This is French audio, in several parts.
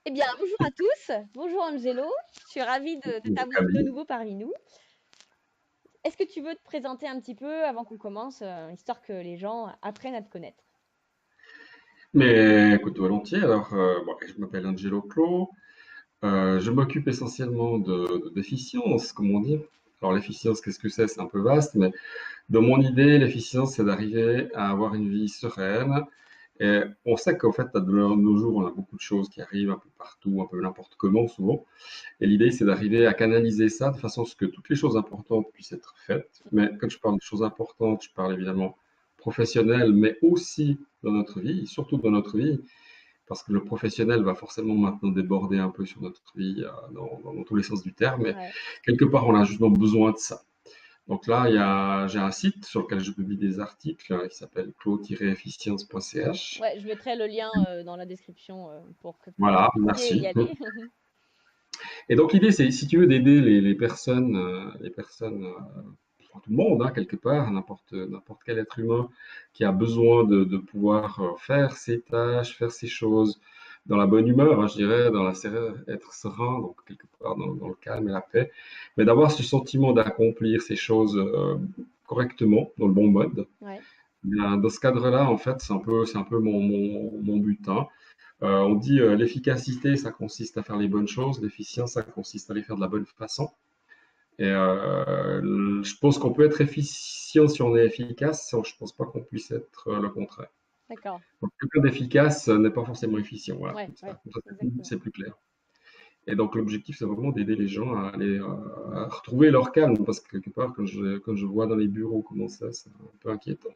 Eh bien, bonjour à tous. Bonjour Angelo. Je suis ravie de t'avoir de Camille. nouveau parmi nous. Est-ce que tu veux te présenter un petit peu avant qu'on commence, histoire que les gens apprennent à te connaître? Mais écoute, volontiers. Alors, bon, je m'appelle Angelo Clo. Je m'occupe essentiellement de d'efficience, comme on dit. Alors, l'efficience, qu'est-ce que c'est? C'est un peu vaste, mais dans mon idée, l'efficience, c'est d'arriver à avoir une vie sereine. Et on sait qu'en fait, de nos jours, on a beaucoup de choses qui arrivent un peu partout, un peu n'importe comment, souvent. Et l'idée, c'est d'arriver à canaliser ça de façon à ce que toutes les choses importantes puissent être faites. Mais quand je parle de choses importantes, je parle évidemment professionnelles, mais aussi dans notre vie, surtout dans notre vie, parce que le professionnel va forcément maintenant déborder un peu sur notre vie dans tous les sens du terme. Mais Ouais. quelque part, on a justement besoin de ça. Donc là, j'ai un site sur lequel je publie des articles qui s'appelle clo-efficience.ch. Ouais, je mettrai le lien dans la description pour que tu puisses Voilà, cliquer et y merci. aller. Et donc l'idée, c'est, si tu veux, d'aider les personnes, enfin, tout le monde, hein, quelque part, n'importe quel être humain qui a besoin de pouvoir faire ses tâches, faire ses choses dans la bonne humeur, hein, je dirais, être serein, donc quelque part dans le calme et la paix, mais d'avoir ce sentiment d'accomplir ces choses correctement, dans le bon mode. Ouais. Bien, dans ce cadre-là, en fait, c'est un peu mon but, hein. On dit l'efficacité, ça consiste à faire les bonnes choses, l'efficience, ça consiste à les faire de la bonne façon. Et je pense qu'on peut être efficient si on est efficace, je ne pense pas qu'on puisse être le contraire. D'accord. Donc, quelqu'un d'efficace n'est pas forcément efficient, voilà, Ouais, ouais, comme ça, exactement. c'est plus clair. Et donc l'objectif, c'est vraiment d'aider les gens à aller à retrouver leur calme, parce que quelque part, quand je vois dans les bureaux comment c'est un peu inquiétant.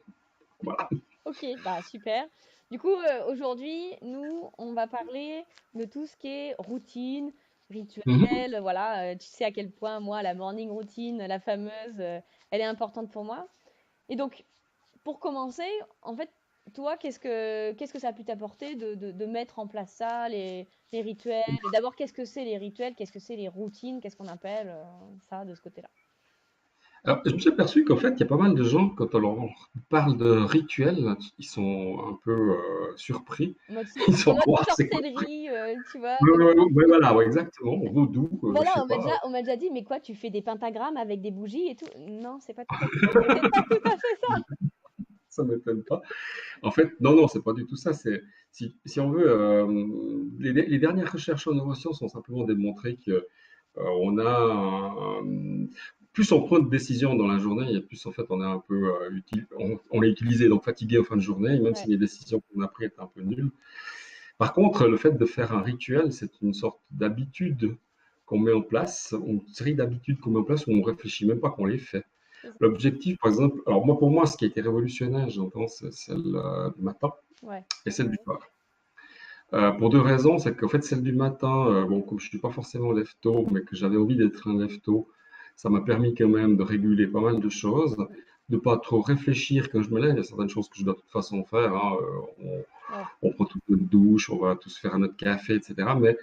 Voilà. Ok, bah super. Du coup, aujourd'hui, nous, on va parler de tout ce qui est routine, Mhm. rituel. Voilà, tu sais à quel point moi, la morning routine, la fameuse, elle est importante pour moi. Et donc, pour commencer, en fait, toi, qu'est-ce que ça a pu t'apporter de mettre en place ça, les rituels? Et d'abord, qu'est-ce que c'est les rituels? Qu'est-ce que c'est les routines? Qu'est-ce qu'on appelle ça de ce côté-là? Alors, je me suis aperçu qu'en fait, il y a pas mal de gens, quand on leur parle de rituels, ils sont un peu surpris. En mode, Ils sont, en mode waouh, c'est quoi? sorcellerie, tu vois? Ouais, ouais, ouais, ouais, voilà, ouais, exactement, vaudou, je Voilà, sais pas. on m'a déjà dit, mais quoi, tu fais des pentagrammes avec des bougies et tout? Non, c'est pas tout à fait ça. Ça m'étonne pas. En fait, non, non, c'est pas du tout ça. C'est, si on veut, les dernières recherches en neurosciences ont simplement démontré que on a plus on prend de décisions dans la journée, et plus en fait on est un peu on est utilisé, donc fatigué en fin de journée, même si Ouais. les décisions qu'on a prises étaient un peu nulles. Par contre, le fait de faire un rituel, c'est une sorte d'habitude qu'on met en place, une série d'habitudes qu'on met en place où on réfléchit même pas qu'on les fait. C'est ça. L'objectif, par exemple, alors moi, pour moi, ce qui a été révolutionnaire, j'entends, c'est celle du matin Ouais. et celle du Ouais. soir. Pour deux raisons, c'est qu'en fait, celle du matin, bon, comme je suis pas forcément lève-tôt, mais que j'avais envie d'être un lève-tôt, ça m'a permis quand même de réguler pas mal de choses, de pas trop réfléchir quand je me lève. Il y a certaines choses que je dois de toute façon faire, hein. Ouais. On prend toute notre douche, on va tous faire notre café, etc. Mais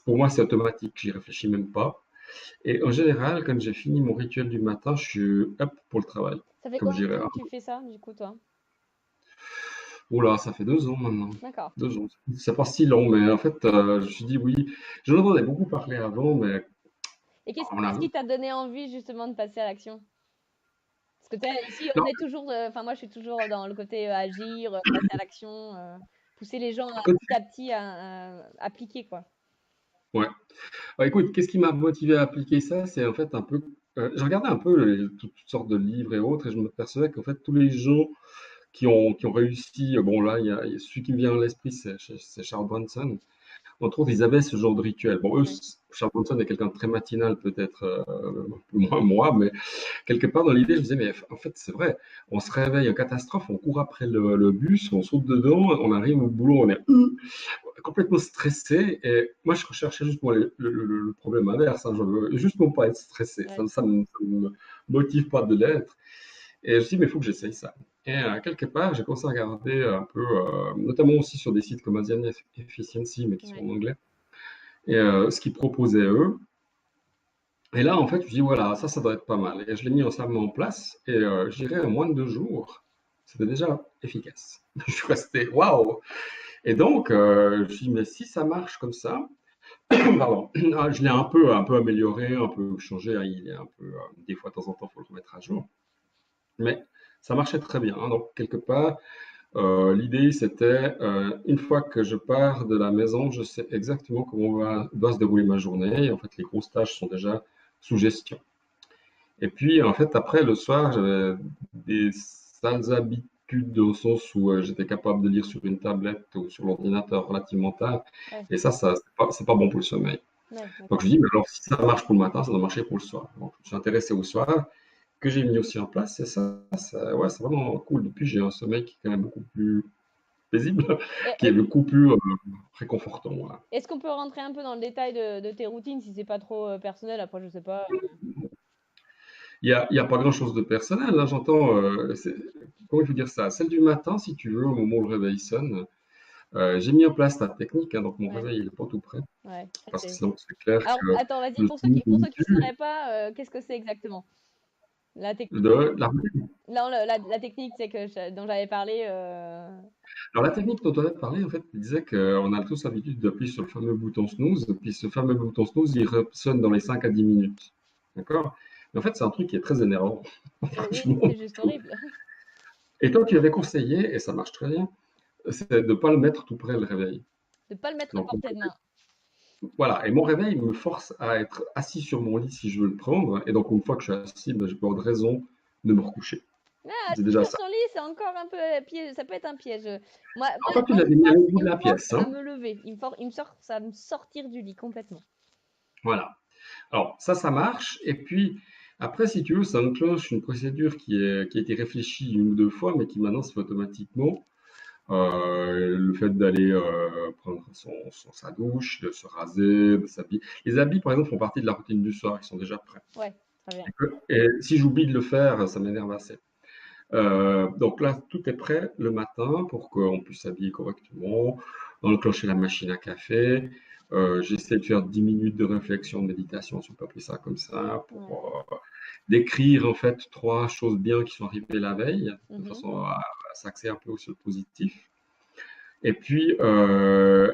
pour moi, c'est automatique, j'y réfléchis même pas. Et en général, quand j'ai fini mon rituel du matin, je suis up pour le travail. Ça fait Comme combien je de dirais, temps que tu fais ça, du coup, toi? oh là, ça fait 2 ans maintenant. D'accord. 2 ans. C'est pas si long, mais en fait, je me suis dit oui. J'en entendais beaucoup parler avant, mais Et on a. qu'est-ce qui t'a donné envie, justement, de passer à l'action? Parce que ici, on Non, est toujours, enfin, moi, je suis toujours dans le côté agir, passer à l'action, pousser les gens quand- petit à petit à appliquer, quoi. ouais. Écoute, qu'est-ce qui m'a motivé à appliquer ça? C'est en fait un peu. Je regardais un peu toutes sortes de livres et autres, et je me percevais qu'en fait, tous les gens qui ont réussi, bon là, il y a celui qui me vient à l'esprit, c'est Charles Bronson. Entre autres, ils avaient ce genre de rituel. Bon, eux, Ouais. Charles Bronson est quelqu'un de très matinal, peut-être un peu moins moi, mais quelque part dans l'idée, je me disais, mais en fait, c'est vrai, on se réveille en catastrophe, on court après le bus, on saute dedans, on arrive au boulot, on est complètement stressé. Et moi, je recherchais juste moi, le problème inverse, hein, je veux juste pour pas être stressé. Ouais. Ça me motive pas de l'être. Et je me suis dit, mais il faut que j'essaye ça. Et quelque part, j'ai commencé à regarder un peu, notamment aussi sur des sites comme Asian Efficiency, mais qui sont Ouais. en anglais, et ce qu'ils proposaient eux. Et là, en fait, je me dis, voilà, ça doit être pas mal. Et je l'ai mis entièrement en place. Et je dirais, en moins de 2 jours, c'était déjà efficace. Je suis resté, waouh! Et donc, je me suis dit, mais si ça marche comme ça, Pardon. Ah, je l'ai un peu amélioré, un peu changé, hein. Il est un peu, des fois, de temps en temps, il faut le remettre à jour. Mais ça marchait très bien, hein. Donc, quelque part, l'idée, c'était, une fois que je pars de la maison, je sais exactement doit se dérouler ma journée. Et en fait, les grosses tâches sont déjà sous gestion. Et puis, en fait, après, le soir, j'avais des sales habitudes au sens où j'étais capable de lire sur une tablette ou sur l'ordinateur relativement tard. Ouais, Et ça, c'est pas bon pour le sommeil. ouais, Donc, d'accord. je dis, mais alors, si ça marche pour le matin, ça doit marcher pour le soir. Donc, je me suis intéressé au soir, que j'ai mis aussi en place. Et ouais, c'est vraiment cool. Depuis, j'ai un sommeil qui est quand même beaucoup plus paisible, Et qui est beaucoup plus réconfortant. Voilà. est-ce qu'on peut rentrer un peu dans le détail de tes routines si c'est pas trop personnel? Après, je sais pas. Il y a pas grand-chose de personnel, là, j'entends. Comment il faut dire ça? Celle du matin, si tu veux, au moment où le réveil sonne, j'ai mis en place la technique, hein, donc mon Ouais, réveil, il n'est pas tout prêt. ouais. Parce que sinon, c'est clair Alors, que attends, vas-y, le snooze pour me ceux qui tue. sauraient pas, qu'est-ce que c'est exactement? La technique. La Non, la technique, c'est que dont j'avais parlé. Alors, la technique dont on a parlé, en fait, il disait qu'on a tous l'habitude d'appuyer sur le fameux bouton snooze, puis ce fameux bouton snooze, il sonne dans les 5 à 10 minutes. D'accord? Mais en fait, c'est un truc qui est très énervant, Oui, franchement. c'est juste horrible. Et toi, tu avais conseillé, et ça marche très bien, c'est de ne pas le mettre tout près le réveil. De pas le mettre à Donc, portée de main. voilà. Et mon réveil me force à être assis sur mon lit si je veux le prendre. Et donc, une fois que je suis assis, ben, j'ai pas de raison de me recoucher. Ah, C'est assis déjà sur ça. son lit, c'est encore un peu piège. Ça peut être un piège. Alors, toi, tu l'avais mis à niveau Il de me la force pièce, à hein? me lever. Il me sort, ça me sortir du lit complètement. Voilà. Alors, ça marche. Et puis, après, si tu veux, ça enclenche une procédure qui a été réfléchie une ou deux fois, mais qui maintenant se fait automatiquement. Le fait d'aller prendre sa douche, de se raser, de s'habiller. Les habits, par exemple, font partie de la routine du soir. Ils sont déjà prêts. Ouais, très bien. Et si j'oublie de le faire, ça m'énerve assez. Donc là, tout est prêt le matin pour qu'on puisse s'habiller correctement, enclencher la machine à café. J'essaie de faire 10 minutes de réflexion, de méditation, si on peut appeler ça comme ça, Ouais. pour décrire en fait trois choses bien qui sont arrivées la veille, de Mhm. façon à s'axer un peu sur le positif. Et puis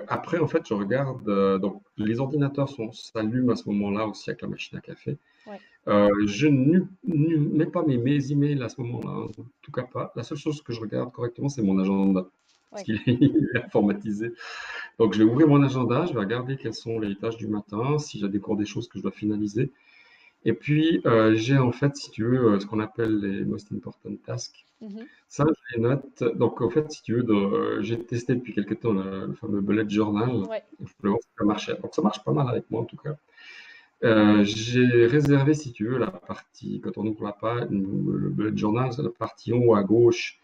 après, en fait, je regarde. Donc, les ordinateurs s'allument à ce moment-là aussi avec la machine à café. Ouais. Je ne mets pas mes emails à ce moment-là, hein, en tout cas pas. La seule chose que je regarde correctement, c'est mon agenda, parce Ouais. qu'il est, il est informatisé. Donc, je vais ouvrir mon agenda, je vais regarder quelles sont les tâches du matin, si j'ai encore des choses que je dois finaliser. Et puis, j'ai en fait, si tu veux, ce qu'on appelle les most important tasks. Mhm. Ça, je les note. Donc, en fait, si tu veux, j'ai testé depuis quelques temps le fameux bullet journal. Ouais. Je voulais voir si ça marchait. Donc, ça marche pas mal avec moi, en tout cas. J'ai réservé, si tu veux, la partie, quand on ouvre la page, le bullet journal, c'est la partie en haut à gauche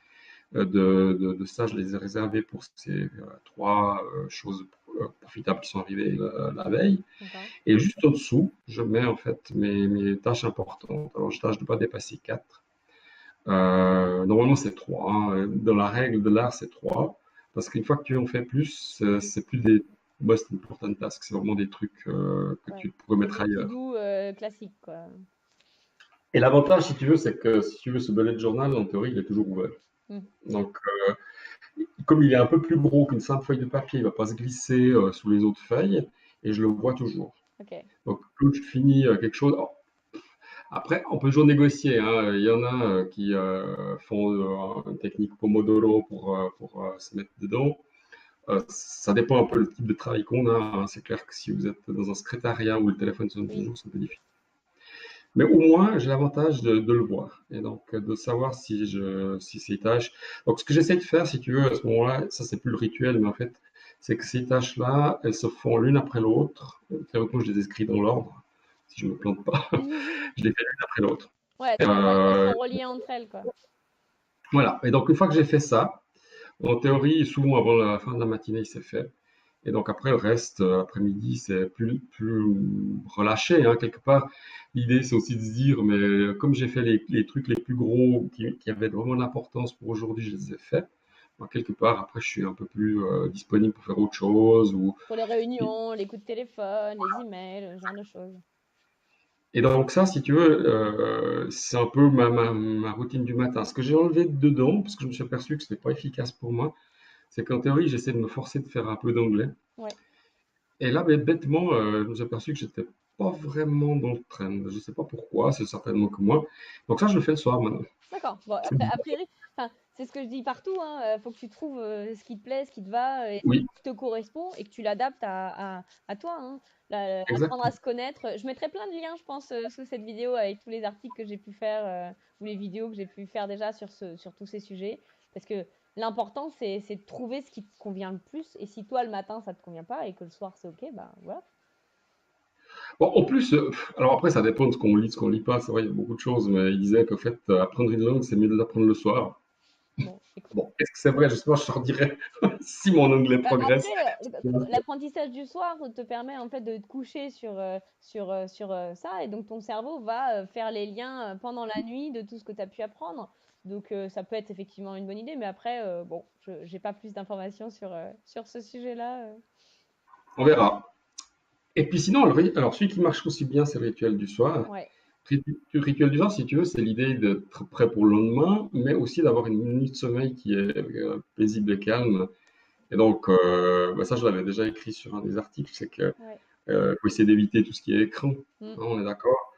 de ça, je les ai réservés pour ces trois choses profitables qui sont arrivées la veille. D'accord. Et juste en dessous, je mets en fait mes tâches importantes. Alors, je tâche de ne pas dépasser 4. Normalement, c'est 3, hein. Dans la règle de l'art, c'est 3. Parce qu'une fois que tu en fais plus, c'est plus des most important tasks, c'est vraiment des trucs que Ouais. tu pourrais C'est mettre des ailleurs. to-do classiques, quoi. Et l'avantage, si tu veux, c'est que si tu veux ce bullet journal, en théorie, il est toujours ouvert. Mm. Donc, comme il est un peu plus gros qu'une simple feuille de papier, il ne va pas se glisser sous les autres feuilles et je le vois toujours. Ok. Donc, quand je finis quelque chose, oh, après, on peut toujours négocier, hein. Il y en a qui font une technique Pomodoro pour se mettre dedans. Ça dépend un peu le type de travail qu'on a, hein. C'est clair que si vous êtes dans un secrétariat où le téléphone sonne Oui. toujours, c'est un peu difficile. Mais au moins, j'ai l'avantage de le voir et donc de savoir si ces tâches. Donc, ce que j'essaie de faire, si tu veux, à ce moment-là, ça c'est plus le rituel, mais en fait, c'est que ces tâches-là, elles se font l'une après l'autre. Théoriquement, je les inscris dans l'ordre, si je me plante pas. Je les fais l'une après l'autre. Ouais, elles Euh, sont reliées entre elles, quoi. voilà. Et donc, une fois que j'ai fait ça, en théorie, souvent avant la fin de la matinée, c'est fait. Et donc après, le reste, après-midi, c'est plus relâché, hein, quelque part. L'idée, c'est aussi de se dire, mais comme j'ai fait les trucs les plus gros qui avaient vraiment de l'importance pour aujourd'hui, je les ai faits. Moi, quelque part, après, je suis un peu plus disponible pour faire autre chose. Pour les réunions, les coups de téléphone, les emails, ce genre de choses. Et donc ça, si tu veux, c'est un peu ma routine du matin. Ce que j'ai enlevé dedans, parce que je me suis aperçu que ce n'était pas efficace pour moi, c'est qu'en théorie, j'essaie de me forcer de faire un peu d'anglais. Ouais. Et là, bêtement, je me suis aperçu que j'étais pas vraiment dans le trend. Je sais pas pourquoi, c'est certainement que moi. Donc ça, je le fais le soir maintenant. D'accord. Bon, C'est après, a priori, enfin, c'est ce que je dis partout, hein, faut que tu trouves ce qui te plaît, ce qui te va, et Oui, ce qui te correspond, et que tu l'adaptes à toi, hein. Apprendre à exactement. se connaître. Je mettrai plein de liens, je pense, sous cette vidéo avec tous les articles que j'ai pu faire, ou les vidéos que j'ai pu faire déjà sur tous ces sujets. Parce que l'important, c'est de trouver ce qui te convient le plus. Et si toi, le matin, ça te convient pas, et que le soir, c'est OK, bah voilà. Bon, en plus, alors après, ça dépend de ce qu'on lit, de ce qu'on lit pas. C'est vrai, il y a beaucoup de choses, mais il disait qu'en fait, apprendre une langue, c'est mieux de l'apprendre le soir. Bon, écoute. Bon, est-ce que c'est vrai? Je sais pas, je leur dirais si mon anglais Bah, après, progresse. l'apprentissage du soir te permet en fait de te coucher sur ça, et donc ton cerveau va faire les liens pendant la nuit de tout ce que tu as pu apprendre. Donc ça peut être effectivement une bonne idée, mais après, bon, je j'ai pas plus d'informations sur ce sujet-là. On verra. Et puis sinon, alors celui qui marche aussi bien, c'est le rituel du soir. Ouais, Le rituel du soir, si tu veux, c'est l'idée d'être prêt pour le lendemain, mais aussi d'avoir une nuit de sommeil qui est paisible et calme. Et donc, bah ça, je l'avais déjà écrit sur un des articles, c'est que ouais. faut essayer d'éviter tout ce qui est écran. Mm. Hein, on est d'accord?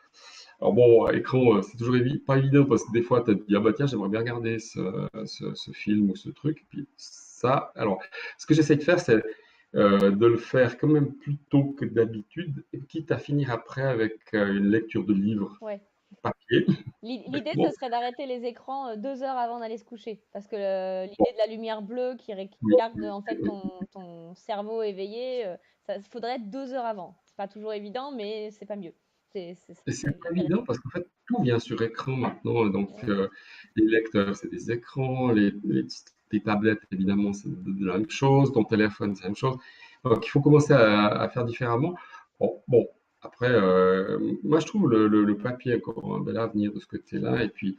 Alors bon, écran, c'est toujours pas évident parce que des fois, tu te dis, ah bah tiens, j'aimerais bien regarder ce film ou ce truc. Puis ça, alors, ce que j'essaie de faire, c'est de le faire quand même plus tôt que d'habitude, et quitte à finir après avec une lecture de livre Ouais. papier. L'idée, ce Bon, serait d'arrêter les écrans 2 heures avant d'aller se coucher. Parce que bon, l'idée de la lumière bleue qui oui, garde oui, en fait oui. ton cerveau éveillé, ça faudrait être 2 heures avant. C'est pas toujours évident, mais c'est pas mieux. Et c'est C'est pas intéressant. évident parce qu'en fait, tout vient sur écran maintenant. Donc, Ouais. les lecteurs, c'est des écrans, les tablettes, évidemment, c'est de la même chose, ton téléphone, c'est la même chose. Donc, il faut commencer à faire différemment. Bon, après, moi, je trouve le papier encore un bel avenir de ce côté-là. Et puis,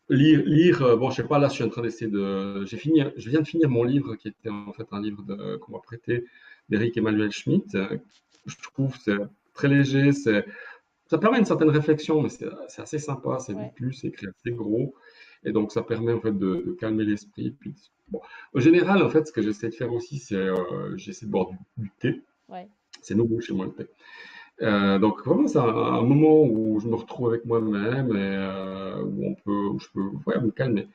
lire, bon, je sais pas, là, je suis en train d'essayer de. Je viens de finir mon livre qui était en fait un livre qu'on m'a prêté d'Éric Emmanuel Schmitt. Je trouve que c'est très léger, ça permet une certaine réflexion, mais c'est assez sympa, c'est Ouais. vite lu, c'est écrit assez gros, et donc ça permet en fait de calmer l'esprit. Puis, bon. En général, en fait, ce que j'essaie de faire aussi, c'est j'essaie de boire du thé. Ouais. C'est nouveau chez moi le thé. Donc vraiment, c'est un moment où je me retrouve avec moi-même et où je peux ouais, me calmer.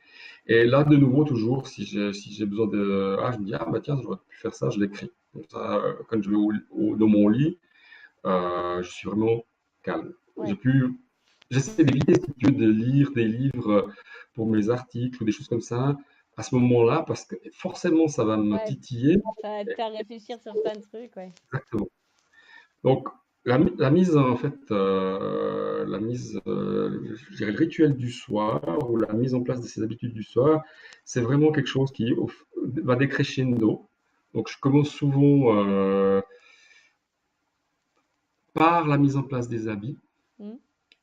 Et là, de nouveau, toujours, si j'ai besoin de, je me dis, ah bah tiens, j'aurais pu faire ça, je l'écris. Comme ça, quand je vais dans mon lit, je suis vraiment calme. J'ai Ouais. pu, j'essaie d'éviter, si tu veux, de lire des livres pour mes articles ou des choses comme ça à ce moment-là, parce que forcément, ça va me Ouais. titiller. Ça va t'aider à réfléchir sur plein de trucs, ouais. Exactement. Donc, la mise, en fait, je dirais le rituel du soir ou la mise en place de ces habitudes du soir, c'est vraiment quelque chose qui va décrescendo. Donc, je commence souvent par la mise en place des habits. Hmm.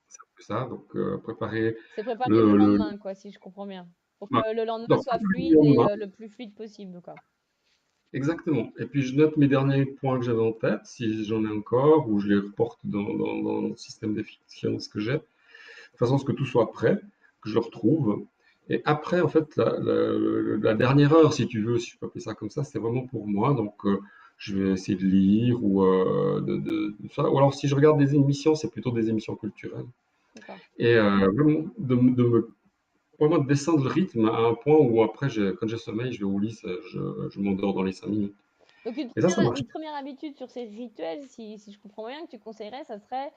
C'est un peu ça, donc préparer C'est préparer le le lendemain, quoi, si je comprends bien. Pour ouais, que le lendemain donc soit préparer le fluide et lendemain, le plus fluide possible, quoi. exactement. Et puis je note mes derniers points que j'avais en tête, si j'en ai encore, ou je les reporte dans le système d'efficience que j'ai, de façon à ce que tout soit prêt, que je le retrouve. Et après, en fait, la dernière heure, si tu veux, si je peux appeler ça comme ça, c'est vraiment pour moi. Donc, je vais essayer de lire ou de ça. Ou alors, si je regarde des émissions, c'est plutôt des émissions culturelles. D'accord. Et vraiment, vraiment descendre le rythme à un point où après, quand j'ai sommeil, je vais au lit, je m'endors dans les 5 minutes. Donc Et ça marche. une première habitude sur ces rituels, si je comprends bien, que tu conseillerais, ça serait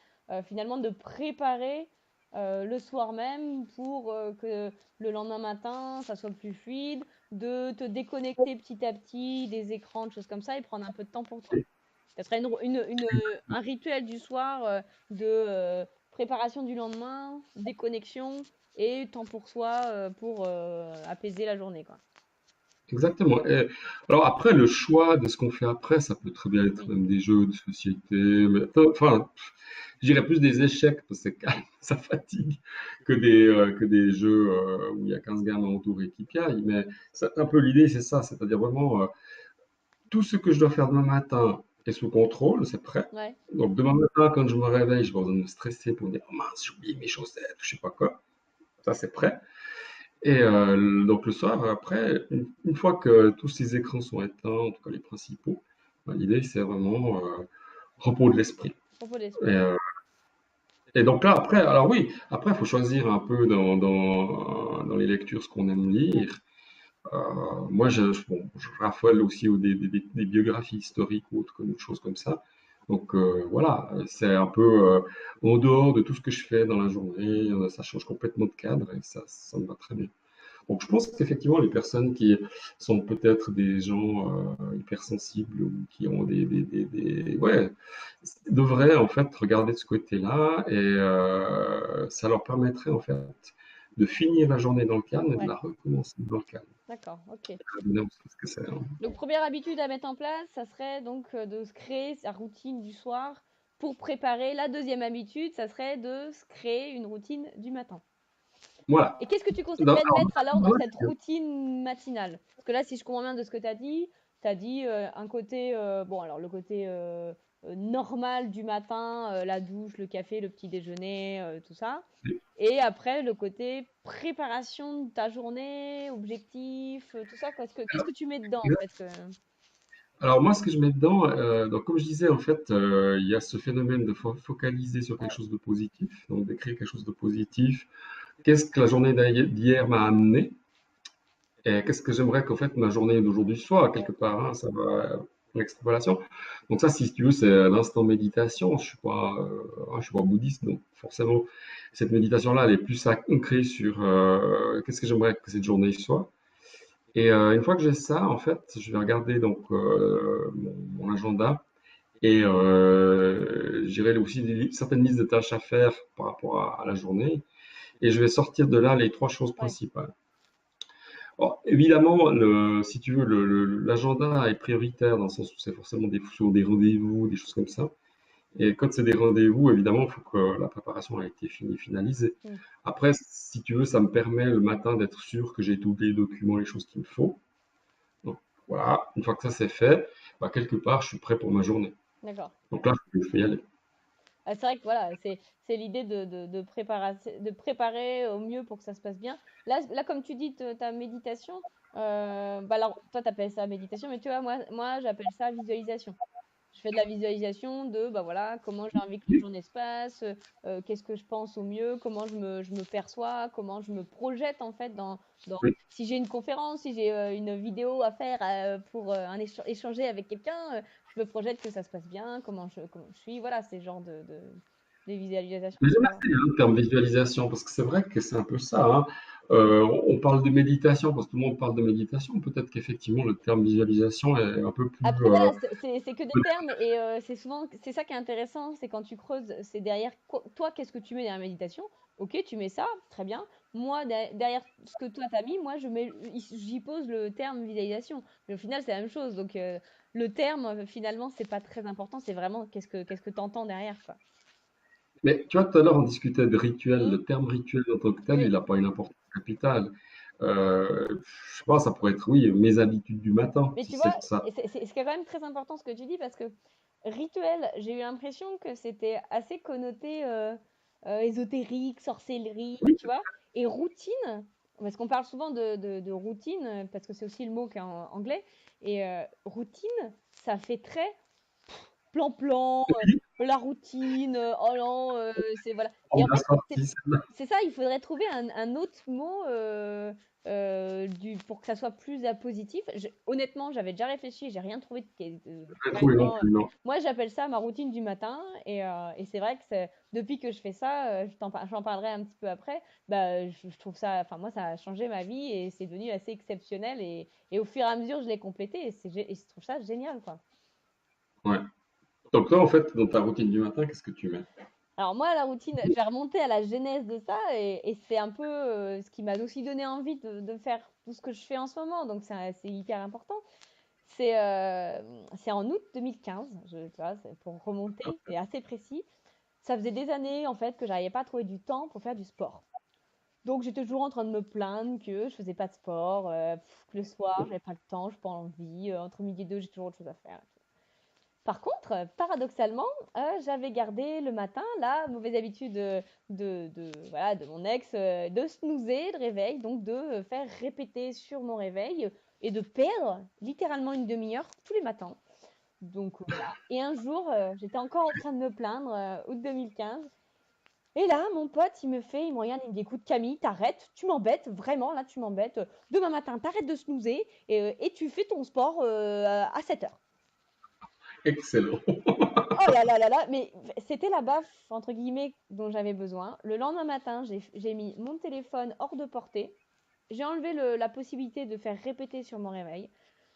finalement de préparer le soir même pour que le lendemain matin, ça soit plus fluide, de te déconnecter petit à petit des écrans, de choses comme ça, et prendre un peu de temps pour toi. Ça serait un rituel du soir de préparation du lendemain, déconnexion et temps pour soi pour apaiser la journée, quoi. Exactement. Et alors après, le choix de ce qu'on fait après, ça peut très bien être Oui, même des jeux de société, mais, enfin, je dirais plus des échecs, parce que c'est calme, ça fatigue, que des jeux où il y a 15 gamins autour et qui piaillent. Mais c'est un peu l'idée, c'est ça, c'est-à-dire vraiment tout ce que je dois faire demain matin est sous contrôle, c'est prêt. ouais, Donc demain matin, quand je me réveille, je vais pas besoin de me stresser pour me dire, oh mince, j'ai oublié mes chaussettes, je sais pas quoi. Ça, c'est prêt. Et donc le soir, après, une fois que tous ces écrans sont éteints, en tout cas les principaux, L'idée, c'est vraiment repos de l'esprit. Propos Et, d'esprit. euh, et donc là, après, alors oui, après, il faut choisir un peu dans les lectures ce qu'on aime Ouais. lire. Euh, Moi, bon, je raffole aussi des biographies historiques ou autres choses comme ça. Donc voilà, c'est un peu en dehors de tout ce que je fais dans la journée, ça change complètement de cadre et ça me va très bien. Donc je pense qu'effectivement, les personnes qui sont peut-être des gens hypersensibles ou qui ont ouais, devraient en fait regarder de ce côté-là et ça leur permettrait en fait de finir la journée dans le calme et de Ouais. la recommencer dans le calme. D'accord. Ok. Ce que c'est, hein. Donc, première habitude à mettre en place, ça serait donc de se créer sa routine du soir pour préparer. La deuxième habitude, ça serait de se créer une routine du matin. Voilà. Et qu'est-ce que tu conseillerais de Alors, mettre alors dans cette routine matinale? Parce que là, si je comprends bien de ce que tu as dit un côté, bon, alors le côté normal du matin, la douche, le café, le petit déjeuner, tout ça. Et après, le côté préparation de ta journée, objectif, tout ça, quoi. Qu'est-ce que tu mets dedans, en fait alors moi, ce que je mets dedans, donc comme je disais, en fait, il y a ce phénomène de focaliser sur quelque Ouais, chose de positif, donc d'écrire quelque chose de positif. Qu'est-ce que la journée d'hier m'a amené? Et qu'est-ce que j'aimerais qu'en fait ma journée d'aujourd'hui soit, ouais, quelque part, hein, ça va l'extrapolation. Donc ça, si tu veux, c'est l'instant méditation. Je suis pas bouddhiste, donc forcément, cette méditation-là, elle est plus ancrée sur qu'est-ce que j'aimerais que cette journée soit. Et une fois que j'ai ça, en fait, je vais regarder donc mon agenda et j'irai aussi certaines listes de tâches à faire par rapport à la journée. Et je vais sortir de là les trois choses ouais. principales. Alors, évidemment, si tu veux, l'agenda est prioritaire dans le sens où c'est forcément sur des rendez-vous, des choses comme ça. Et quand c'est des rendez-vous, évidemment, il faut que la préparation ait été finalisée. Hmm. Après, si tu veux, ça me permet le matin d'être sûr que j'ai tous les documents, les choses qu'il me faut. Donc voilà, une fois que ça c'est fait, bah, quelque part, je suis prêt pour ma journée. D'accord. Donc là, je peux y aller. Ah, c'est vrai que voilà, c'est l'idée de préparer au mieux pour que ça se passe bien. Là comme tu dis, ta méditation, bah alors, toi, tu appelles ça méditation, mais tu vois, moi j'appelle ça visualisation. Je fais de la visualisation de bah voilà, comment j'ai envie que la journée se passe, qu'est-ce que je pense au mieux, comment je me perçois, comment je me projette en fait dans Oui. si j'ai une conférence, si j'ai une vidéo à faire pour échanger avec quelqu'un, je me projette que ça se passe bien, comment je suis, voilà, c'est le genre de visualisation. Mais j'aime assez hein, le terme visualisation, parce que c'est vrai que c'est un peu ça, hein. On parle de méditation, parce que tout le monde parle de méditation. Peut-être qu'effectivement, le terme visualisation est un peu plus Après, voilà, c'est que des termes et c'est ça qui est intéressant, c'est quand tu creuses, c'est derrière toi, qu'est-ce que tu mets derrière la méditation? Ok, tu mets ça, très bien. Moi, derrière ce que toi t'as mis, moi, j'y pose le terme visualisation. Mais au final, c'est la même chose. Donc, le terme, finalement, c'est pas très important. C'est vraiment qu'est-ce que t'entends derrière, quoi. Mais tu vois, tout à l'heure, on discutait de rituel. Hmm. Le terme rituel en tant que tel, il Oui. n'a pas une importance capitale. Je sais pas, ça pourrait être, oui, mes habitudes du matin, Mais si tu vois, c'est ça. et c'est quand même très important ce que tu dis parce que rituel, j'ai eu l'impression que c'était assez connoté ésotérique, sorcellerie, Oui, tu vois. Et routine, parce qu'on parle souvent de routine, parce que c'est aussi le mot qui est en anglais. Et routine, ça fait très plan-plan, la routine, oh non, c'est voilà. on Et en l'a fait, c'est sorti. c'est ça, il faudrait trouver un autre mot pour que ça soit plus positif. Honnêtement, j'avais déjà réfléchi, j'ai rien trouvé Je l'ai trouvé non vraiment. plus, non. Moi, j'appelle ça ma routine du matin et c'est vrai que depuis que je fais ça, j'en parlerai un petit peu après. Bah, je trouve ça, enfin moi, ça a changé ma vie et c'est devenu assez exceptionnel et au fur et à mesure, je l'ai complété et je trouve ça génial, quoi. Ouais. Donc toi, en fait, dans ta routine du matin, qu'est-ce que tu mets? Alors moi, la routine, je vais remonter à la genèse de ça et c'est un peu ce qui m'a aussi donné envie de faire tout ce que je fais en ce moment. Donc c'est hyper important. C'est en août 2015, tu vois, pour remonter, c'est assez précis. Ça faisait des années en fait que j'arrivais pas à trouver du temps pour faire du sport. Donc j'étais toujours en train de me plaindre que je faisais pas de sport, que le soir j'avais pas le temps, j'ai pas envie, entre midi et deux j'ai toujours autre chose à faire. Par contre, paradoxalement, j'avais gardé le matin la mauvaise habitude voilà, de mon ex de snoozer le réveil, donc de faire répéter sur mon réveil et de perdre littéralement une demi-heure tous les matins. Donc voilà. Et un jour, j'étais encore en train de me plaindre, août 2015. Et là, mon pote, il me regarde, il me dit, écoute Camille, t'arrêtes, tu m'embêtes, vraiment, là, tu m'embêtes. Demain matin, t'arrêtes de snoozer et tu fais ton sport à 7 heures. Excellent. Oh là là là là, mais c'était la baffe, entre guillemets, dont j'avais besoin. Le lendemain matin, j'ai mis mon téléphone hors de portée. J'ai enlevé la possibilité de faire répéter sur mon réveil.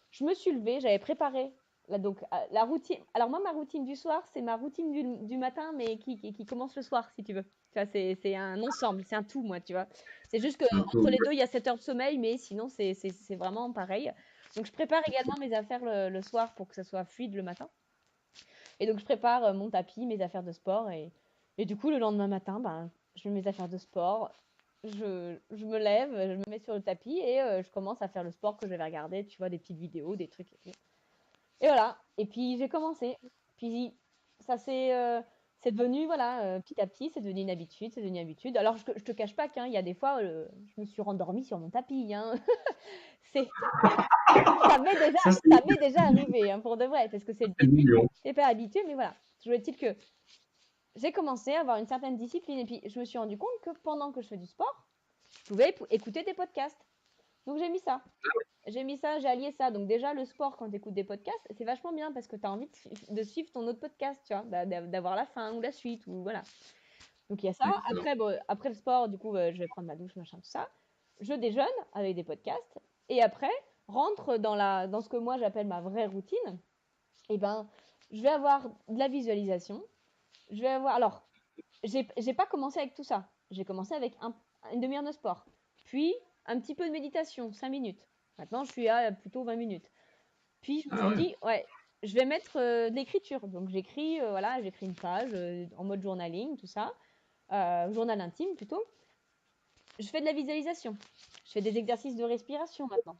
Je me suis levée, j'avais préparé la routine. Alors moi, ma routine du soir, c'est ma routine du matin, mais qui commence le soir, si tu veux. Tu vois, c'est un ensemble, c'est un tout, moi, tu vois. C'est juste que Un peu, entre les deux, il y a 7 heures de sommeil, mais sinon, c'est vraiment pareil. Donc, je prépare également mes affaires le soir pour que ça soit fluide le matin. Et donc, je prépare mon tapis, mes affaires de sport. Et du coup, le lendemain matin, ben, je mets mes affaires de sport. Je me lève, je me mets sur le tapis et je commence à faire le sport que je vais regarder, tu vois, des petites vidéos, des trucs et tout. Et voilà. Et puis j'ai commencé. Puis ça c'est devenu, voilà, petit à petit, c'est devenu une habitude, c'est devenu une habitude. Alors je te cache pas qu'il y a des fois, je me suis rendormie sur mon tapis, hein. C'est, ça, c'est ça m'est déjà arrivé, hein, pour de vrai, parce que c'est le début. mignon. T'es pas habitué, mais voilà. Toujours est-il que j'ai commencé à avoir une certaine discipline et puis je me suis rendu compte que pendant que je fais du sport, je pouvais écouter des podcasts. Donc j'ai mis ça. J'ai mis ça, j'ai allié ça. Donc déjà, le sport, quand tu écoutes des podcasts, c'est vachement bien parce que tu as envie de suivre ton autre podcast, tu vois, d'avoir la fin ou la suite ou voilà. Donc il y a ça. Excellent. Après, bon, après le sport, du coup, je vais prendre ma douche, machin, tout ça. Je déjeune avec des podcasts et après, rentre dans ce que moi j'appelle ma vraie routine. Et ben, je vais avoir de la visualisation. Je vais avoir. Alors, j'ai pas commencé avec tout ça. J'ai commencé avec une demi-heure de sport. Puis, un petit peu de méditation, 5 minutes. Maintenant, je suis à plutôt 20 minutes. Puis, je me Ah suis ouais. dit, ouais, je vais mettre de l'écriture. Donc, j'écris, voilà, j'écris une page en mode journaling, tout ça. Journal intime plutôt. Je fais de la visualisation. Je fais des exercices de respiration maintenant.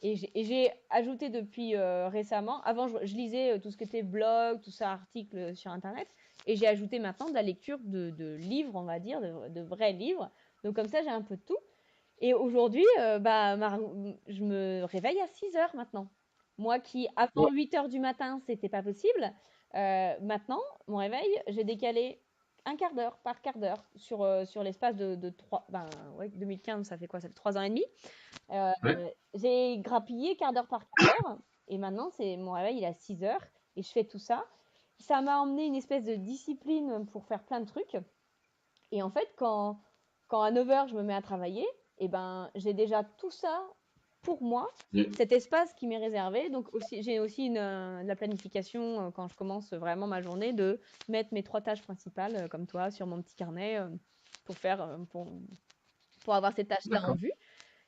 Et j'ai ajouté depuis récemment, avant je lisais tout ce qui était blog, tout ça, articles sur Internet, et j'ai ajouté maintenant de la lecture de livres, on va dire, de vrais livres. Donc comme ça, j'ai un peu de tout. Et aujourd'hui, je me réveille à 6 heures maintenant. Moi qui, avant Ouais. 8 heures du matin, c'était pas possible, maintenant, mon réveil, j'ai décalé un quart d'heure par quart d'heure sur l'espace de 3, ben, ouais, 2015, ça fait quoi? Ça fait 3 ans et demi. Euh, Ouais. j'ai grappillé quart d'heure par quart d'heure et maintenant c'est mon réveil il est à 6 heures et je fais tout ça. Ça m'a emmené une espèce de discipline pour faire plein de trucs. Et en fait, quand à 9 heures je me mets à travailler, et ben j'ai déjà tout ça pour moi, Et- cet espace qui m'est réservé. Donc aussi, j'ai aussi la planification quand je commence vraiment ma journée de mettre mes 3 tâches principales comme toi sur mon petit carnet pour faire pour avoir ces tâches-là en D'accord. vue.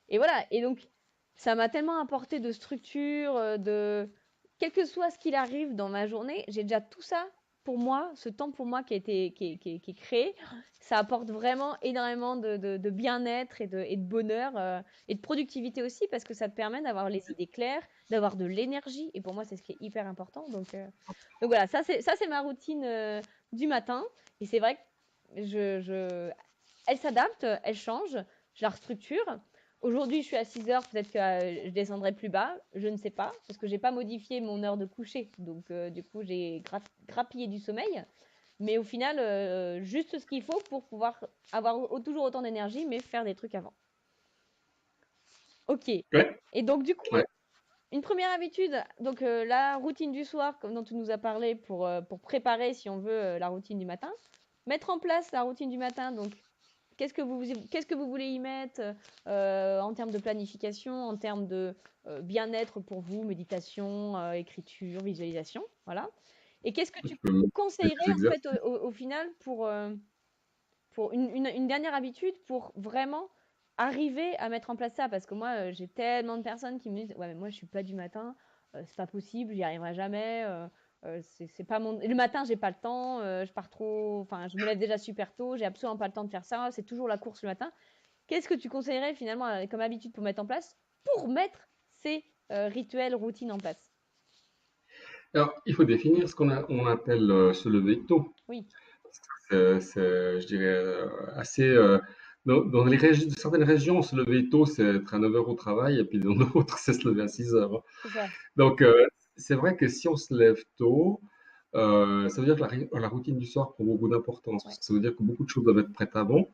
Et voilà. Et donc, ça m'a tellement apporté de structure, quel que soit ce qu'il arrive dans ma journée, j'ai déjà tout ça pour moi, ce temps pour moi qui a été qui est créé. Ça apporte vraiment énormément de bien-être et de bonheur et de productivité aussi parce que ça te permet d'avoir les idées claires, d'avoir de l'énergie. Et pour moi, c'est ce qui est hyper important. Donc voilà, ça c'est ma routine du matin. Et c'est vrai que elle s'adapte, elle change, je la restructure. Aujourd'hui, je suis à 6 heures, peut-être que je descendrai plus bas, je ne sais pas, parce que j'ai pas modifié mon heure de coucher. Donc, du coup, j'ai grappillé du sommeil. Mais au final, juste ce qu'il faut pour pouvoir avoir toujours autant d'énergie, mais faire des trucs avant. Ok. Ouais. Et donc, du coup, Ouais. une première habitude, donc la routine du soir, comme dont tu nous as parlé, pour préparer, si on veut, la routine du matin. Mettre en place la routine du matin, donc qu'est-ce que vous voulez y mettre en termes de planification, en termes de bien-être pour vous, méditation, écriture, visualisation, voilà. Et qu'est-ce que Tu tu peux me mettre conseillerais des en fait exercices. au final pour une dernière habitude pour vraiment arriver à mettre en place ça? Parce que moi, j'ai tellement de personnes qui me disent, ouais, mais moi, je suis pas du matin, c'est pas possible, j'y arriverai jamais. C'est pas mon... Le matin, j'ai pas le temps, je pars trop, enfin, je me lève déjà super tôt, j'ai absolument pas le temps de faire ça, c'est toujours la course le matin. Qu'est-ce que tu conseillerais finalement comme habitude pour mettre en place, pour mettre ces rituels, routines en place? Alors, il faut définir ce on appelle se lever tôt. Oui, Je dirais, assez. Dans certaines régions, se lever tôt, c'est être à 9 heures au travail, et puis dans d'autres, c'est se lever à 6 heures. c'est ça. Donc, c'est vrai que si on se lève tôt, ça veut dire que la routine du soir prend beaucoup d'importance, Ouais, parce que ça veut dire que beaucoup de choses doivent être prêtes avant.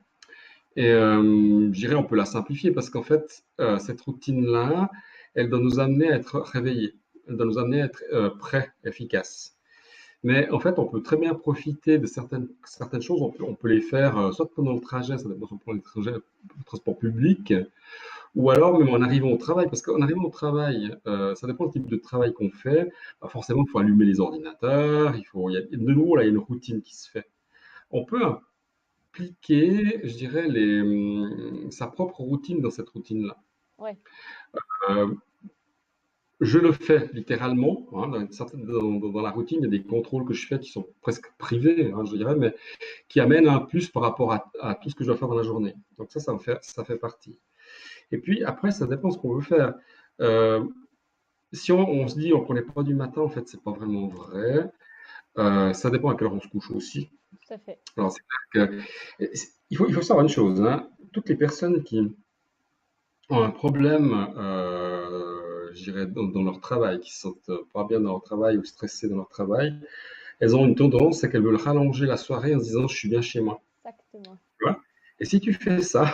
Et je dirais, on peut la simplifier parce qu'en fait, cette routine-là, elle doit nous amener à être réveillés. Elle doit nous amener à être prêts, efficaces. Mais en fait, on peut très bien profiter de certaines choses. On peut les faire soit pendant le trajet, ça dépend si on prend les trajets, le transport public, ou alors même en arrivant au travail. Parce qu'en arrivant au travail, ça dépend du type de travail qu'on fait. Bah, forcément, il faut allumer les ordinateurs. De nouveau, là, il y a une routine qui se fait. On peut appliquer, je dirais, sa propre routine dans cette routine-là. ouais, Euh, je le fais littéralement, hein, dans la routine, il y a des contrôles que je fais qui sont presque privés, hein, je dirais, mais qui amènent un plus par rapport à tout ce que je dois faire dans la journée. Donc ça fait partie. Et puis après, ça dépend de ce qu'on veut faire. Euh, si on se dit on ne connaît pas du matin, en fait, c'est pas vraiment vrai. Ça dépend à quelle heure on se couche aussi. tout à fait. Alors c'est clair que il faut savoir une chose, hein. Toutes les personnes qui ont un problème, je dirais, dans leur travail, qui se sentent pas bien dans leur travail ou stressées dans leur travail, elles ont une tendance, c'est qu'elles veulent rallonger la soirée en se disant je suis bien chez moi. Exactement. Tu vois. Et si tu fais ça,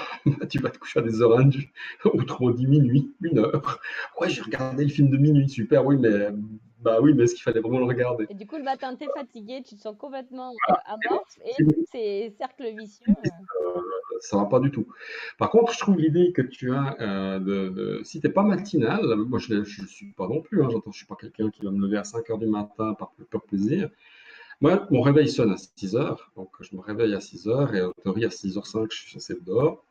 tu vas te coucher à des heures indues, autrement dit minuit, 1 heure. Ouais, j'ai regardé le film de minuit, super, oui, mais bah oui, mais est-ce qu'il fallait vraiment le regarder? Et du coup, le matin, t'es fatigué, tu te sens complètement Et bon, amorphe et si vous- c'est cercle vicieux. ça va pas du tout. Par contre, je trouve l'idée que tu as si t'es pas matinal, moi je suis pas non plus, hein, je suis pas quelqu'un qui va me lever à 5 heures du matin par plaisir. Moi, mon réveil sonne à 6 heures, donc je me réveille à 6 heures et en théorie à 6h05, je suis censé être dehors.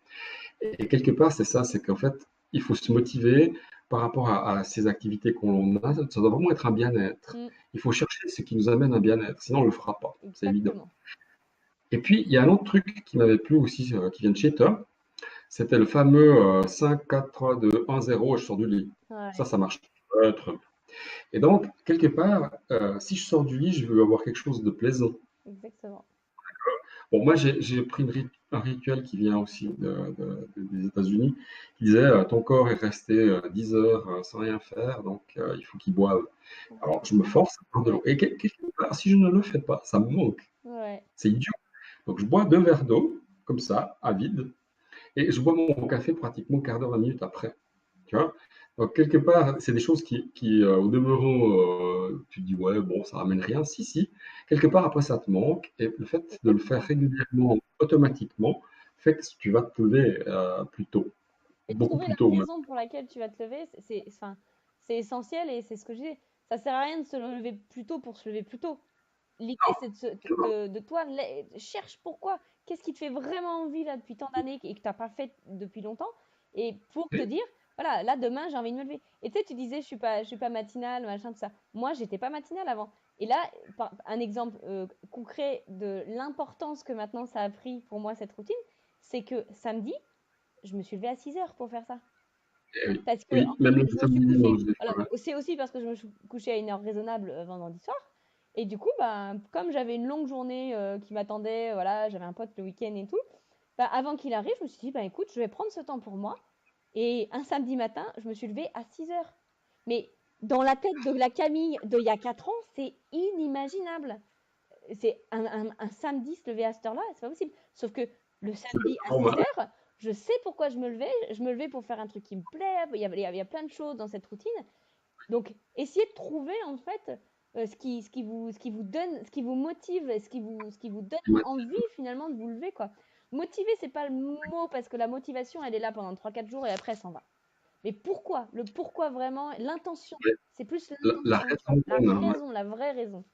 Et quelque part, c'est ça, c'est qu'en fait, il faut se motiver par rapport à ces activités qu'on a. Ça doit vraiment être un bien-être. Mm, Il faut chercher ce qui nous amène un bien-être, sinon on ne le fera pas, c'est évident. exactement. Et puis, il y a un autre truc qui m'avait plu aussi, qui vient de chez toi, c'était le fameux 5, 4, 3, 2, 1, 0, et je sors du lit. Ouais, Ça marche très bien. Et donc, quelque part, si je sors du lit, je veux avoir quelque chose de plaisant. exactement. Bon, moi, j'ai pris un rituel qui vient aussi des États-Unis, qui disait ton corps est resté 10 heures sans rien faire, donc il faut qu'il boive. Alors, je me force à boire de l'eau. Ouais, Et quelque part, si je ne le fais pas, ça me manque. ouais. C'est idiot. Donc, je bois 2 verres d'eau, comme ça, à vide, et je bois mon café pratiquement quart d'heure, 20 minutes après. Tu vois? Donc, quelque part, c'est des choses qui au demeurant, tu te dis, ouais, bon, ça ramène rien. Si, si. Quelque part, après, ça te manque. Et le fait de le faire Exactement. régulièrement, automatiquement, fait que tu vas te lever plus tôt. Et Beaucoup trouver plus tôt la même. raison pour laquelle tu vas te lever, enfin, c'est essentiel et c'est ce que je dis. Ça sert à rien de se lever plus tôt pour se lever plus tôt. L'idée, c'est de toi, cherche pourquoi, qu'est-ce qui te fait vraiment envie là depuis tant d'années et que tu n'as pas fait depuis longtemps, et pour te Et- dire, voilà, là demain j'ai envie de me lever. Et tu sais, tu disais, je suis pas matinale, machin, tout ça. Moi, j'étais pas matinale avant. Et là, un exemple concret de l'importance que maintenant ça a pris pour moi cette routine, c'est que samedi, je me suis levée à 6 heures pour faire ça. oui, Parce que, en oui, fait, même le je me suis samedi couchée. dimanche, des Alors, fois, ouais. c'est aussi parce que je me suis couchée à une heure raisonnable vendredi soir. Et du coup, bah, comme j'avais une longue journée qui m'attendait, voilà, j'avais un pote le week-end et tout, bah, avant qu'il arrive, je me suis dit, bah, écoute, je vais prendre ce temps pour moi. Et un samedi matin, je me suis levée à 6 heures. Mais dans la tête de la Camille d'il y a 4 ans, c'est inimaginable. C'est un samedi se lever à cette heure-là, c'est pas possible. Sauf que le samedi à 6 Normal. heures, je sais pourquoi je me levais. Je me levais pour faire un truc qui me plaît. Il y a plein de choses dans cette routine. Donc, essayez de trouver en fait ce qui vous donne, ce qui vous motive, ce qui vous donne envie finalement de vous lever, quoi. Motiver, c'est pas le mot parce que la motivation, elle est là pendant 3 4 jours et après, elle s'en va. Mais pourquoi? Le pourquoi vraiment, l'intention. C'est plus La l'intention, tu vois. raison La donne, hein, ouais, raison, la vraie raison.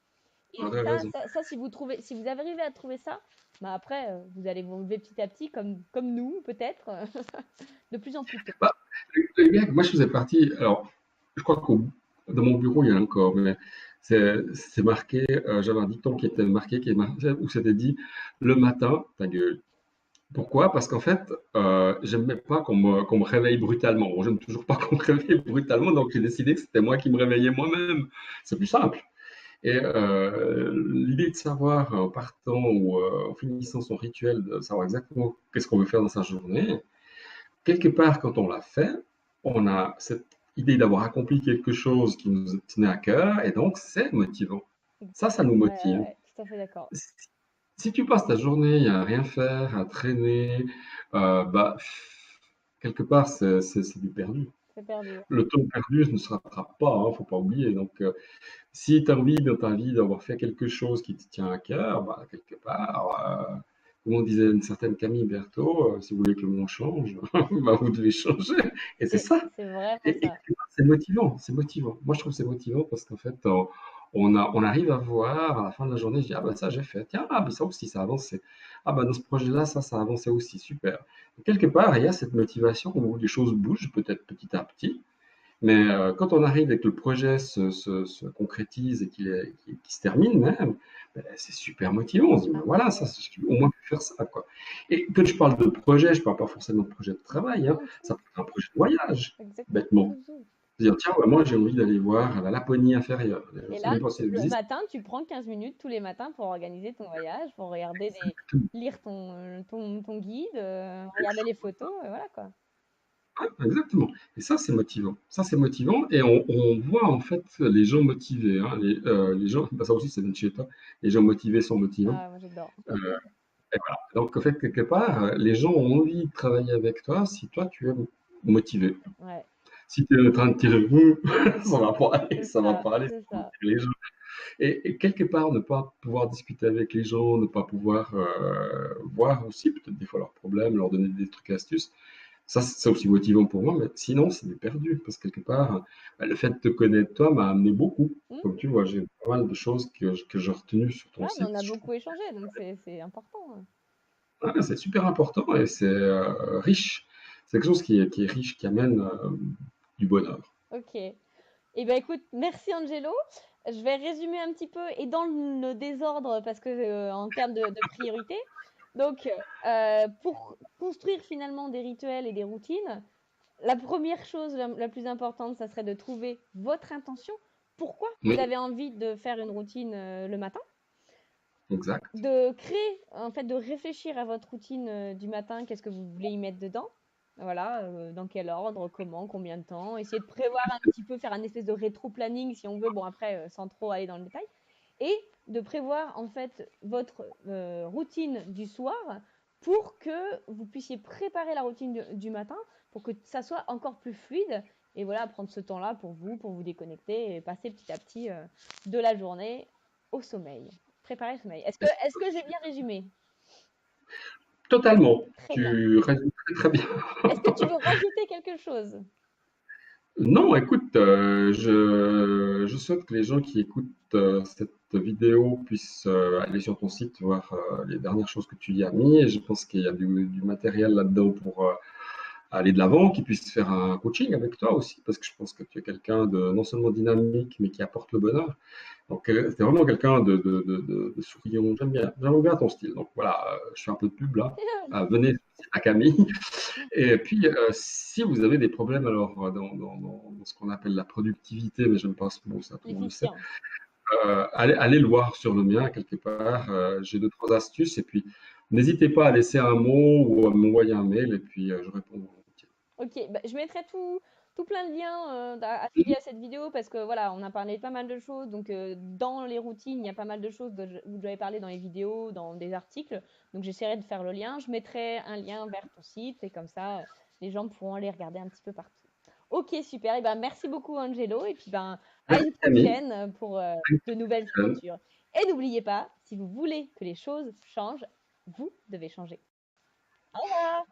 la Et vraie ça, raison. ça, ça, si vous arrivez à trouver ça, bah après, vous allez vous lever petit à petit, comme nous, peut-être, de plus en plus tôt. Bah, moi, je faisais partie. Alors, je crois que dans mon bureau, il y en a encore, mais c'est marqué. J'avais un dicton qui était marqué, où c'était dit le matin, ta gueule. Pourquoi? Parce qu'en fait, j'aimais pas qu'on me réveille brutalement. Bon, j'aime toujours pas qu'on me réveille brutalement, donc j'ai décidé que c'était moi qui me réveillais moi-même. C'est plus simple. Et l'idée de savoir, en partant ou en finissant son rituel, de savoir exactement qu'est-ce qu'on veut faire dans sa journée, quelque part, quand on l'a fait, on a cette idée d'avoir accompli quelque chose qui nous tenait à cœur, et donc c'est motivant. Ça nous Ouais, ouais, motive. ouais, tout à fait d'accord. Si si tu passes ta journée à rien faire, à traîner, bah, quelque part, c'est du perdu. C'est perdu. Le temps perdu ne se rattrape pas, hein, faut pas oublier. Donc, si tu as envie dans ta vie d'avoir fait quelque chose qui te tient à cœur, bah, quelque part, comme on disait une certaine Camille Berthaud, si vous voulez que le monde change, bah, vous devez changer. Et c'est ça. C'est vraiment Et ça. quelque part, c'est motivant, c'est motivant. Moi, je trouve que c'est motivant parce qu'en fait, on arrive à voir à la fin de la journée, je dis, ah ben ça, j'ai fait. Tiens, ah ben ça aussi, ça a avancé. Ah ben dans ce projet-là, ça a avancé aussi. Super. Et quelque part, il y a cette motivation où les choses bougent, peut-être petit à petit. Mais quand on arrive et que le projet se concrétise et qu'il se termine même, ben, c'est super motivant. On se dit, ben Ah, voilà, ouais, j'ai au moins pu faire ça, quoi. Et quand je parle de projet, je ne parle pas forcément de projet de travail, hein. bien sûr, Ça peut être un projet de voyage, exactement. bêtement. Dire, tiens, ouais, moi j'ai envie d'aller voir la Laponie inférieure. Je Et sais là, même pas si elle le existe. matin, tu prends 15 minutes tous les matins pour organiser ton voyage, pour regarder lire ton guide, regarder les photos, voilà quoi. Ouais, exactement. Et ça, c'est motivant. Ça, c'est motivant. Et on voit en fait les gens motivés, hein. Les gens, bah, ça aussi, c'est Vincetta. Les gens motivés sont motivants. Ah, moi j'adore. Euh, et voilà. Donc, en fait, quelque part, les gens ont envie de travailler avec toi si toi, tu es motivé. Ouais, Si tu es en train de tirer le ça va pas aller, c'est ça va ça, pas aller, ça c'est va ça. motiver les gens. Et quelque part, ne pas pouvoir discuter avec les gens, ne pas pouvoir voir aussi peut-être des fois leurs problèmes, leur donner des trucs et astuces, ça, c'est aussi motivant pour moi, mais sinon, c'est du perdu. Parce que quelque part, bah, le fait de te connaître, toi, m'a amené beaucoup. Hmm. Comme tu vois, j'ai pas mal de choses que j'ai retenues sur ton Ouais, mais on site. a Je trouve beaucoup échangé, donc c'est important, hein. que c'est super important et c'est riche. C'est quelque chose qui est riche, qui amène du bonheur. Ok. Eh ben écoute, merci Angelo. Je vais résumer un petit peu et dans le désordre parce que en termes de priorité. Donc, pour construire finalement des rituels et des routines, la première chose la plus importante, ça serait de trouver votre intention. Pourquoi vous Oui, avez envie de faire une routine le matin? exact. De créer, en fait, de réfléchir à votre routine du matin, qu'est-ce que vous voulez y mettre dedans? Voilà, dans quel ordre, comment, combien de temps. Essayer de prévoir un petit peu, faire un espèce de rétro-planning si on veut, bon après, sans trop aller dans le détail. Et de prévoir en fait votre routine du soir pour que vous puissiez préparer la routine du matin pour que ça soit encore plus fluide. Et voilà, prendre ce temps-là pour vous déconnecter et passer petit à petit de la journée au sommeil. Préparer le sommeil. Est-ce que j'ai bien résumé? Totalement. Très bien. Tu résumes très très bien. Est-ce que tu veux rajouter quelque chose? Non, écoute, je souhaite que les gens qui écoutent cette vidéo puissent aller sur ton site voir les dernières choses que tu y as mis. Et je pense qu'il y a du matériel là-dedans pour aller de l'avant, qu'ils puissent faire un coaching avec toi aussi, parce que je pense que tu es quelqu'un de non seulement dynamique, mais qui apporte le bonheur. Donc, c'est vraiment quelqu'un de souriant. J'aime bien ton style. Donc voilà, je fais un peu de pub là. Venez à Camille. Et puis, si vous avez des problèmes alors dans ce qu'on appelle la productivité, mais j'aime pas ce mot, ça tout le monde le sait, L'efficience. allez le voir sur le mien quelque part. J'ai deux, trois astuces et puis n'hésitez pas à laisser un mot ou à m'envoyer un mail et puis je réponds. Ok, bah, je mettrai tout plein de liens affiliés à cette vidéo parce que voilà, on a parlé de pas mal de choses. Donc, dans les routines, il y a pas mal de choses dont vous avez parlé dans les vidéos, dans des articles. Donc, j'essaierai de faire le lien. Je mettrai un lien vers ton site et comme ça, les gens pourront aller regarder un petit peu partout. Ok, super. Et ben, merci beaucoup, Angelo. Et puis, ben, à Merci une Camille. prochaine pour de nouvelles aventures. Et n'oubliez pas, si vous voulez que les choses changent, vous devez changer. Au revoir!